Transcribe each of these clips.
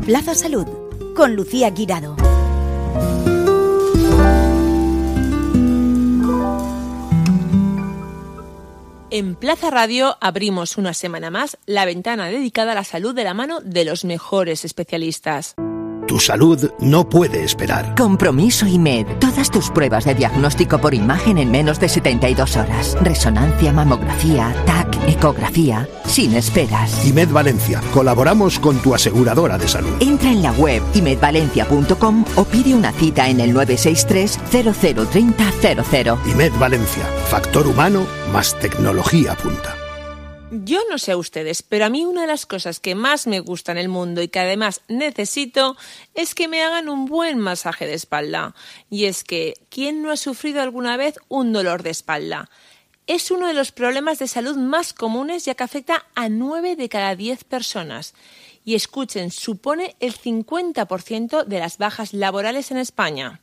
Plaza Salud, con Lucía Guirado. En Plaza Radio abrimos una semana más la ventana dedicada a la salud de la mano de los mejores especialistas. Tu salud no puede esperar. Compromiso IMED. Todas tus pruebas de diagnóstico por imagen en menos de 72 horas. Resonancia, mamografía, TAC, ecografía. Sin esperas. IMED Valencia. Colaboramos con tu aseguradora de salud. Entra en la web imedvalencia.com o pide una cita en el 963 0030 00. IMED Valencia. Factor humano más tecnología punta. Yo no sé a ustedes, pero a mí una de las cosas que más me gusta en el mundo y que además necesito es que me hagan un buen masaje de espalda. Y es que, ¿quién no ha sufrido alguna vez un dolor de espalda? Es uno de los problemas de salud más comunes, ya que afecta a 9 de cada 10 personas. Y escuchen, supone el 50% de las bajas laborales en España.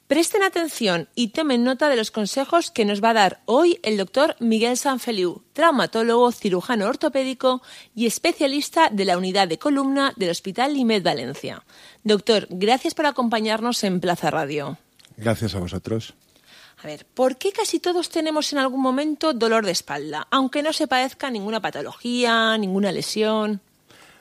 Presten atención y tomen nota de los consejos que nos va a dar hoy el doctor Miguel Sanfeliu, traumatólogo, cirujano ortopédico y especialista de la unidad de columna del Hospital IMED Valencia. Doctor, gracias por acompañarnos en Plaza Radio. Gracias a vosotros. A ver, ¿por qué casi todos tenemos en algún momento dolor de espalda, aunque no se padezca ninguna patología, ninguna lesión?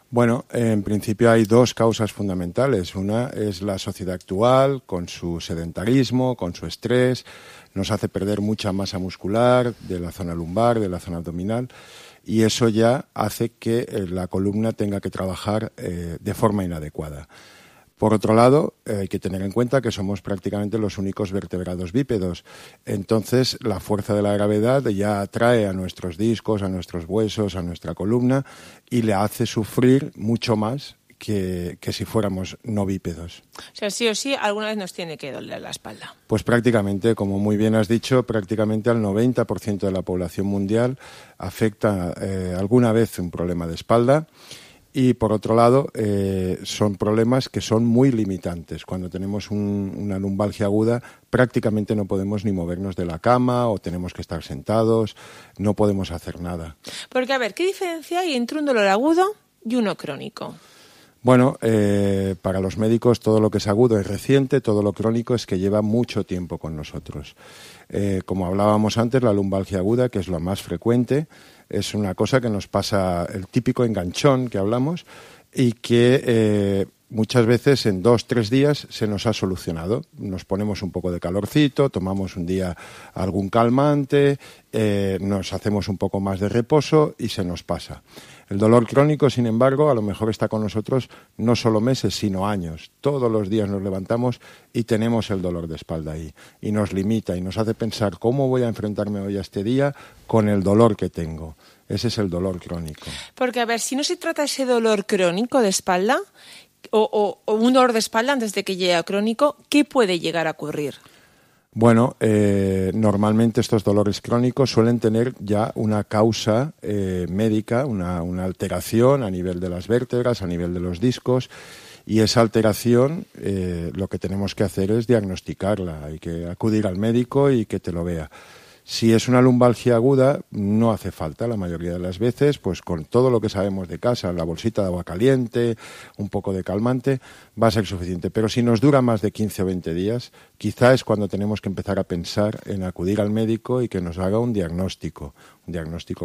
Bueno, en principio hay dos causas fundamentales. Una es la sociedad actual, con su sedentarismo, con su estrés, nos hace perder mucha masa muscular de la zona lumbar, de la zona abdominal, y eso ya hace que la columna tenga que trabajar de forma inadecuada. Por otro lado, hay que tener en cuenta que somos prácticamente los únicos vertebrados bípedos. Entonces, la fuerza de la gravedad ya atrae a nuestros discos, a nuestros huesos, a nuestra columna y le hace sufrir mucho más que si fuéramos no bípedos. O sea, sí o sí, alguna vez nos tiene que doler la espalda. Pues prácticamente, como muy bien has dicho, prácticamente al 90% de la población mundial afecta alguna vez un problema de espalda. Y, por otro lado, son problemas que son muy limitantes. Cuando tenemos una lumbalgia aguda, prácticamente no podemos ni movernos de la cama o tenemos que estar sentados, no podemos hacer nada. Porque, a ver, ¿qué diferencia hay entre un dolor agudo y uno crónico? Bueno, para los médicos todo lo que es agudo es reciente, todo lo crónico es que lleva mucho tiempo con nosotros. Como hablábamos antes, la lumbalgia aguda, que es lo más frecuente, es una cosa que nos pasa, el típico enganchón que hablamos, y que muchas veces en 2-3 días se nos ha solucionado. Nos ponemos un poco de calorcito, tomamos un día algún calmante, nos hacemos un poco más de reposo y se nos pasa. El dolor crónico, sin embargo, a lo mejor está con nosotros no solo meses, sino años. Todos los días nos levantamos y tenemos el dolor de espalda ahí. Y nos limita y nos hace pensar cómo voy a enfrentarme hoy a este día con el dolor que tengo. Ese es el dolor crónico. Porque, a ver, si no se trata ese dolor crónico de espalda o un dolor de espalda antes de que llegue a crónico, ¿qué puede llegar a ocurrir? Bueno, normalmente estos dolores crónicos suelen tener ya una causa médica, una alteración a nivel de las vértebras, a nivel de los discos, y esa alteración lo que tenemos que hacer es diagnosticarla. Hay que acudir al médico y que te lo vea. Si es una lumbalgia aguda, no hace falta la mayoría de las veces, pues con todo lo que sabemos de casa, la bolsita de agua caliente, un poco de calmante, va a ser suficiente. Pero si nos dura más de 15 o 20 días, quizá es cuando tenemos que empezar a pensar en acudir al médico y que nos haga un diagnóstico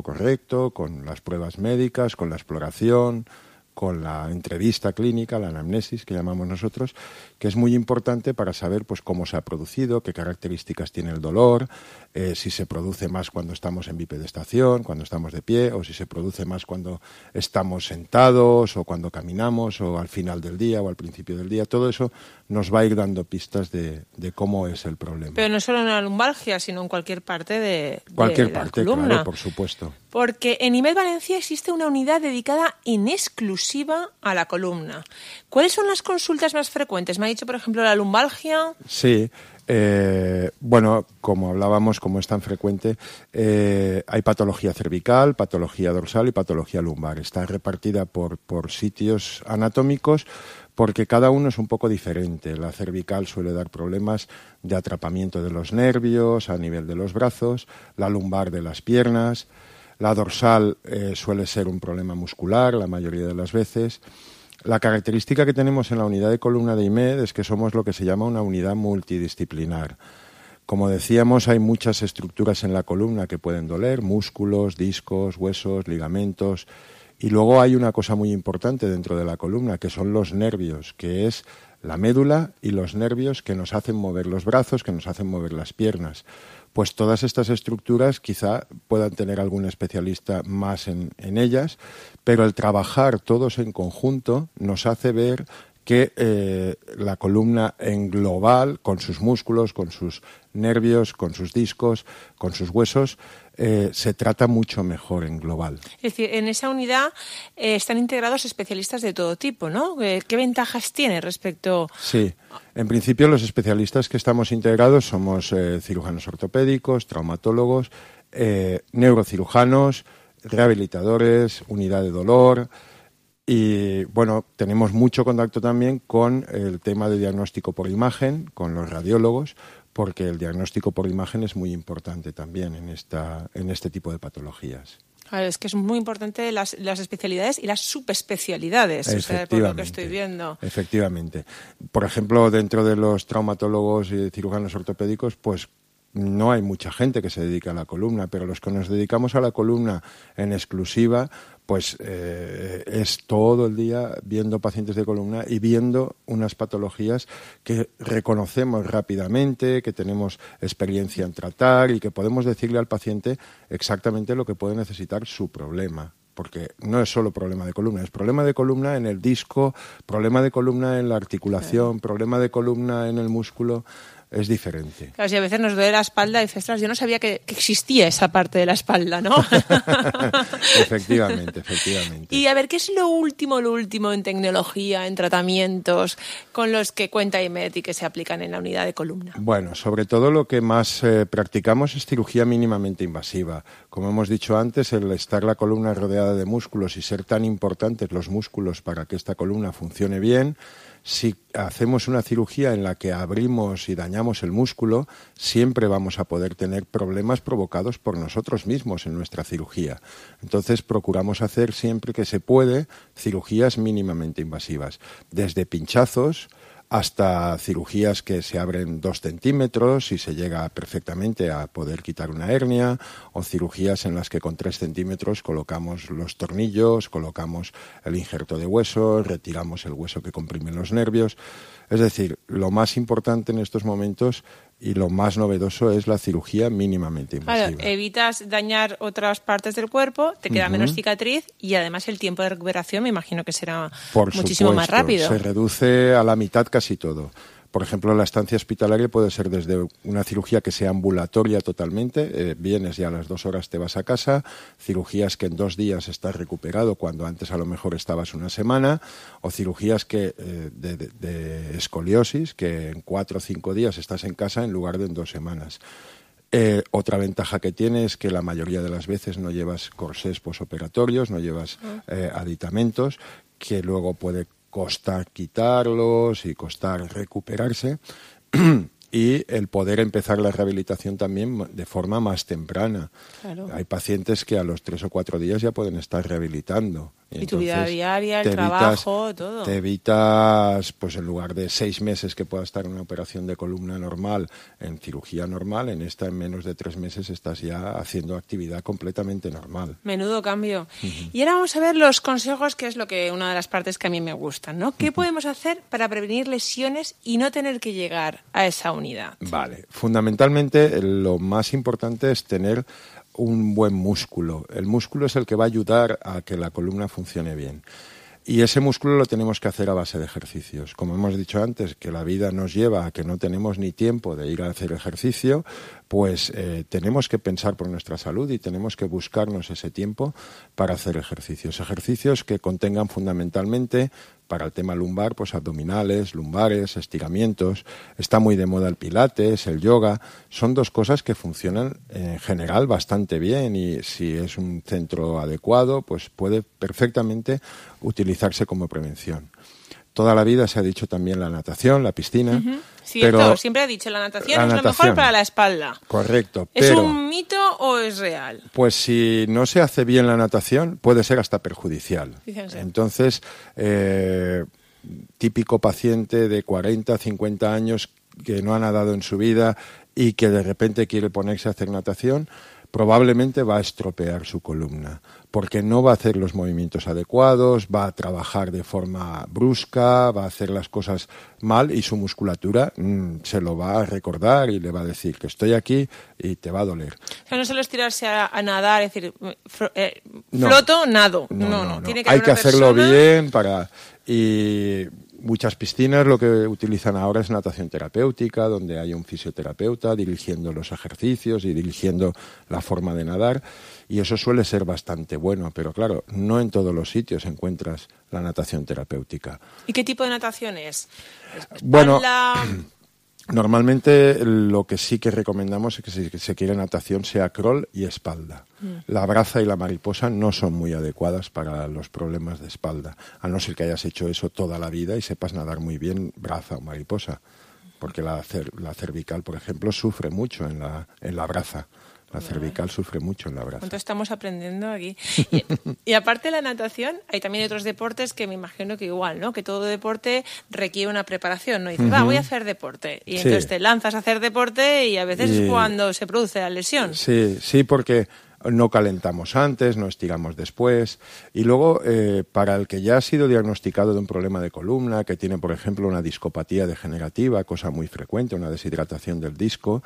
correcto, con las pruebas médicas, con la exploración, con la entrevista clínica, la anamnesis que llamamos nosotros, que es muy importante para saber pues cómo se ha producido, qué características tiene el dolor, si se produce más cuando estamos en bipedestación, cuando estamos de pie, o si se produce más cuando estamos sentados o cuando caminamos o al final del día o al principio del día. Todo eso nos va a ir dando pistas de cómo es el problema. Pero no solo en la lumbalgia, sino en cualquier parte de cualquier la parte, columna. claro, por supuesto. Porque en IMED Valencia existe una unidad dedicada en exclusiva a la columna. ¿Cuáles son las consultas más frecuentes? Me ha dicho, por ejemplo, la lumbalgia. Sí. Bueno, como hablábamos, como es tan frecuente, hay patología cervical, patología dorsal y patología lumbar. Está repartida por sitios anatómicos porque cada uno es un poco diferente. La cervical suele dar problemas de atrapamiento de los nervios a nivel de los brazos, la lumbar de las piernas, la dorsal suele ser un problema muscular la mayoría de las veces. La característica que tenemos en la unidad de columna de IMED es que somos lo que se llama una unidad multidisciplinar. Como decíamos, hay muchas estructuras en la columna que pueden doler, músculos, discos, huesos, ligamentos. Y luego hay una cosa muy importante dentro de la columna, que son los nervios, que es la médula y los nervios que nos hacen mover los brazos, que nos hacen mover las piernas. Pues todas estas estructuras quizá puedan tener algún especialista más en ellas, pero el trabajar todos en conjunto nos hace ver que la columna en global, con sus músculos, con sus nervios, con sus discos, con sus huesos, se trata mucho mejor en global. Es decir, en esa unidad están integrados especialistas de todo tipo, ¿no? ¿Qué ventajas tiene respecto...? Sí, en principio los especialistas que estamos integrados somos cirujanos ortopédicos, traumatólogos, neurocirujanos, rehabilitadores, unidad de dolor. Y bueno, tenemos mucho contacto también con el tema de diagnóstico por imagen, con los radiólogos, porque el diagnóstico por imagen es muy importante también en este tipo de patologías. Claro, es que es muy importante las especialidades y las subespecialidades, o sea, por lo que estoy viendo. Efectivamente. Por ejemplo, dentro de los traumatólogos y cirujanos ortopédicos, pues no hay mucha gente que se dedique a la columna, pero los que nos dedicamos a la columna en exclusiva, pues es todo el día viendo pacientes de columna y viendo unas patologías que reconocemos rápidamente, que tenemos experiencia en tratar y que podemos decirle al paciente exactamente lo que puede necesitar su problema. Porque no es solo problema de columna, es problema de columna en el disco, problema de columna en la articulación, problema de columna en el músculo. Es diferente. Claro, si a veces nos duele la espalda y dices, ostras, yo no sabía que existía esa parte de la espalda, ¿no? Efectivamente. Y a ver, ¿qué es lo último en tecnología, en tratamientos con los que cuenta IMED y que se aplican en la unidad de columna? Bueno, sobre todo lo que más practicamos es cirugía mínimamente invasiva. Como hemos dicho antes, el estar la columna rodeada de músculos y ser tan importantes los músculos para que esta columna funcione bien, si hacemos una cirugía en la que abrimos y dañamos el músculo, siempre vamos a poder tener problemas provocados por nosotros mismos en nuestra cirugía. Entonces, procuramos hacer siempre que se puede cirugías mínimamente invasivas, desde pinchazos hasta cirugías que se abren 2 centímetros y se llega perfectamente a poder quitar una hernia, o cirugías en las que con 3 centímetros colocamos los tornillos, colocamos el injerto de hueso, retiramos el hueso que comprime los nervios. Es decir, lo más importante en estos momentos y lo más novedoso es la cirugía mínimamente invasiva. Claro, evitas dañar otras partes del cuerpo, te queda menos cicatriz y además el tiempo de recuperación me imagino que será muchísimo más rápido. Se reduce a la mitad casi todo. Por ejemplo, la estancia hospitalaria puede ser desde una cirugía que sea ambulatoria totalmente, vienes y a las 2 horas te vas a casa, cirugías que en 2 días estás recuperado cuando antes a lo mejor estabas una semana, o cirugías que de escoliosis, que en 4 o 5 días estás en casa en lugar de en 2 semanas. Otra ventaja que tiene es que la mayoría de las veces no llevas corsés posoperatorios, no llevas aditamentos, que luego puede costar quitarlos y costar recuperarse y el poder empezar la rehabilitación también de forma más temprana. Claro. Hay pacientes que a los 3 o 4 días ya pueden estar rehabilitando. Y tu vida diaria, el trabajo, todo. Te evitas, pues en lugar de 6 meses que pueda estar en una operación de columna normal, en cirugía normal, en esta en menos de 3 meses estás ya haciendo actividad completamente normal. Menudo cambio. Y ahora vamos a ver los consejos, que es una de las partes que a mí me gustan, ¿no? ¿Qué podemos hacer para prevenir lesiones y no tener que llegar a esa unidad? Vale, fundamentalmente lo más importante es tener un buen músculo. El músculo es el que va a ayudar a que la columna funcione bien. Y ese músculo lo tenemos que hacer a base de ejercicios. Como hemos dicho antes, que la vida nos lleva a que no tenemos ni tiempo de ir a hacer ejercicio, pues tenemos que pensar por nuestra salud y tenemos que buscarnos ese tiempo para hacer ejercicios. Ejercicios que contengan fundamentalmente, para el tema lumbar, pues abdominales, lumbares, estiramientos. Está muy de moda el pilates, el yoga. Son 2 cosas que funcionan en general bastante bien y si es un centro adecuado, pues puede perfectamente utilizarse como prevención. Toda la vida se ha dicho también la natación, la piscina. Cierto, pero siempre ha dicho la natación es lo mejor para la espalda. Correcto. ¿Es un mito o es real? Pues si no se hace bien la natación, puede ser hasta perjudicial. Fíjense. Entonces, típico paciente de 40, 50 años que no ha nadado en su vida y que de repente quiere ponerse a hacer natación, probablemente va a estropear su columna, porque no va a hacer los movimientos adecuados, va a trabajar de forma brusca, va a hacer las cosas mal y su musculatura se lo va a recordar y le va a decir que estoy aquí y te va a doler. O sea, no solo es tirarse a nadar, es decir, floto, nado. No. Tiene que hay haber que una hacerlo persona... bien y muchas piscinas lo que utilizan ahora es natación terapéutica, donde hay un fisioterapeuta dirigiendo los ejercicios y dirigiendo la forma de nadar, y eso suele ser bastante bueno, pero claro, no en todos los sitios encuentras la natación terapéutica. ¿Y qué tipo de natación es? Bueno, normalmente lo que sí que recomendamos es que si se quiere natación sea crawl y espalda. La braza y la mariposa no son muy adecuadas para los problemas de espalda, a no ser que hayas hecho eso toda la vida y sepas nadar muy bien braza o mariposa, porque la cervical, por ejemplo, sufre mucho en la braza. La cervical sufre mucho en la braza. ¿Cuánto estamos aprendiendo aquí? Y aparte de la natación, hay también otros deportes que me imagino que igual, ¿no? Que todo deporte requiere una preparación, ¿no? Y dices, voy a hacer deporte. Y entonces te lanzas a hacer deporte y a veces es cuando se produce la lesión. Sí, porque no calentamos antes, no estiramos después. Y luego, para el que ya ha sido diagnosticado de un problema de columna, que tiene, por ejemplo, una discopatía degenerativa, cosa muy frecuente, una deshidratación del disco,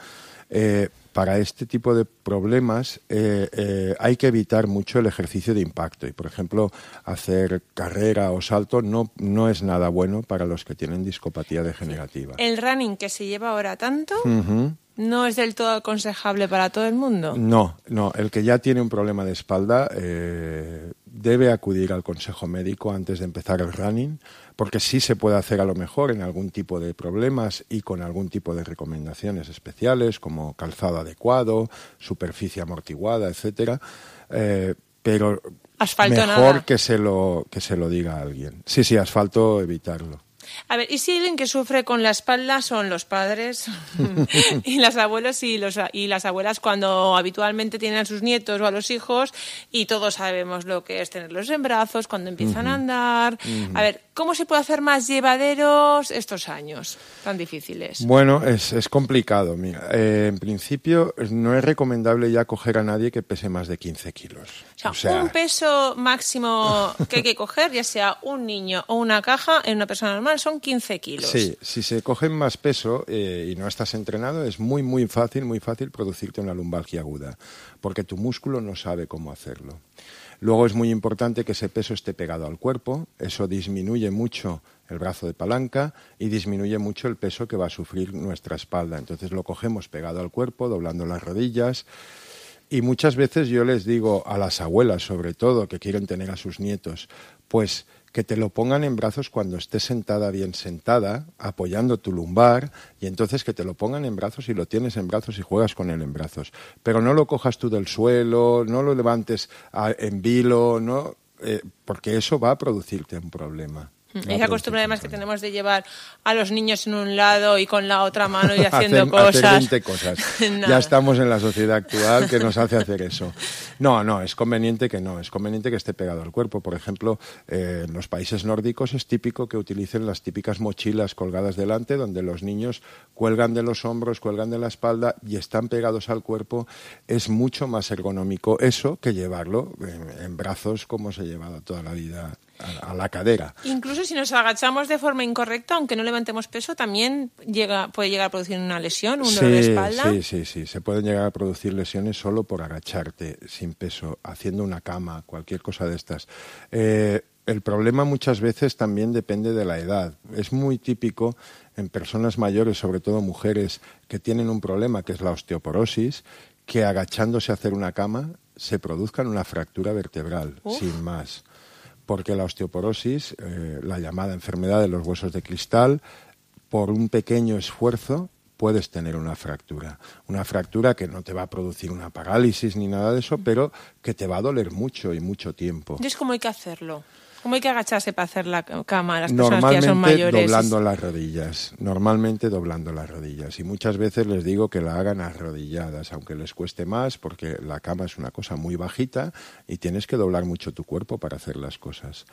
para este tipo de problemas hay que evitar mucho el ejercicio de impacto. Y, por ejemplo, hacer carrera o salto no es nada bueno para los que tienen discopatía degenerativa. ¿El running que se lleva ahora tanto no es del todo aconsejable para todo el mundo? No. El que ya tiene un problema de espalda debe acudir al consejo médico antes de empezar el running, porque sí se puede hacer a lo mejor en algún tipo de problemas y con algún tipo de recomendaciones especiales, como calzado adecuado, superficie amortiguada, etcétera, pero asfalto mejor nada. que se lo diga a alguien. Sí, asfalto, evitarlo. A ver, ¿y si alguien que sufre con la espalda son los padres y los abuelos y las abuelas cuando habitualmente tienen a sus nietos o a los hijos y todos sabemos lo que es tenerlos en brazos cuando empiezan a andar? A ver, ¿cómo se puede hacer más llevaderos estos años tan difíciles? Bueno, es complicado. Mira, en principio no es recomendable ya coger a nadie que pese más de 15 kilos. O sea, un peso máximo que hay que coger, ya sea un niño o una caja, en una persona normal son 15 kilos. Sí, si se cogen más peso y no estás entrenado, es muy fácil producirte una lumbalgia aguda, porque tu músculo no sabe cómo hacerlo. Luego es muy importante que ese peso esté pegado al cuerpo, eso disminuye mucho el brazo de palanca y disminuye mucho el peso que va a sufrir nuestra espalda. Entonces lo cogemos pegado al cuerpo, doblando las rodillas. Y muchas veces yo les digo a las abuelas, sobre todo, que quieren tener a sus nietos, pues que te lo pongan en brazos cuando estés sentada, bien sentada, apoyando tu lumbar, y entonces que te lo pongan en brazos y lo tienes en brazos y juegas con él en brazos. Pero no lo cojas tú del suelo, no lo levantes en vilo, no, porque eso va a producirte un problema. Esa costumbre además que tenemos de llevar a los niños en un lado y con la otra mano y haciendo cosas. Hacer 20 cosas. Ya estamos en la sociedad actual que nos hace hacer eso. No, es conveniente que esté pegado al cuerpo. Por ejemplo, en los países nórdicos es típico que utilicen las típicas mochilas colgadas delante, donde los niños cuelgan de los hombros, cuelgan de la espalda y están pegados al cuerpo. Es mucho más ergonómico eso que llevarlo en brazos como se ha llevado toda la vida a la cadera. Incluso si nos agachamos de forma incorrecta, aunque no levantemos peso, también puede llegar a producir una lesión, un dolor de espalda. Sí, se pueden llegar a producir lesiones solo por agacharte sin peso, haciendo una cama, cualquier cosa de estas. El problema muchas veces también depende de la edad. Es muy típico en personas mayores, sobre todo mujeres, que tienen un problema que es la osteoporosis, que agachándose a hacer una cama se produzcan una fractura vertebral, sin más. Porque la osteoporosis, la llamada enfermedad de los huesos de cristal, por un pequeño esfuerzo puedes tener una fractura. Una fractura que no te va a producir una parálisis ni nada de eso, pero que te va a doler mucho y mucho tiempo. Entonces, ¿cómo hay que hacerlo? ¿Cómo hay que agacharse para hacer la cama a las personas que ya son Normalmente mayores? doblando las rodillas. Y muchas veces les digo que la hagan arrodilladas, aunque les cueste más, porque la cama es una cosa muy bajita y tienes que doblar mucho tu cuerpo para hacer las cosas.